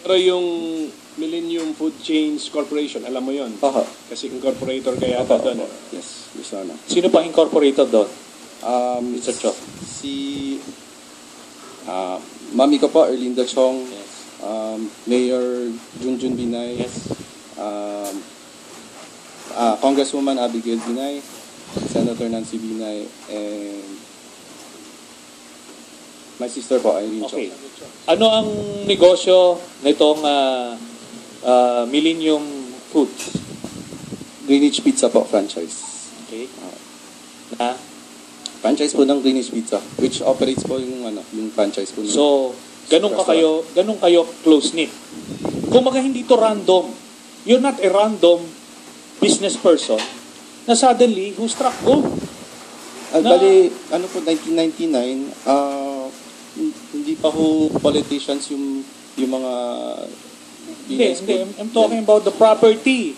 Pero yung Millennium Food Chains Corporation, alam mo yon? Oho. Kasi incorporator kaya ata doon. Yes, Your Honor. Sino pa incorporated doon? Mr. Cho. Si Mami ko po, Erlinda Chong, Yes. Mayor Junjun Binay, Yes. Congresswoman Abigail Binay, Senator Nancy Binay, and my sister po, Irene Okay. Chong. Ano ang negosyo nitong Millennium Foods? Greenwich Pizza po, franchise. Okay. Na? Franchise po ng Greenwich Pizza, which operates po yung franchise po. So, ganun kayo close-knit. Kung maga hindi to random, you're not a random business person na suddenly who struck gold. Bali, 1999, hindi pa ho politicians yung mga... Hindi. I'm talking about the property.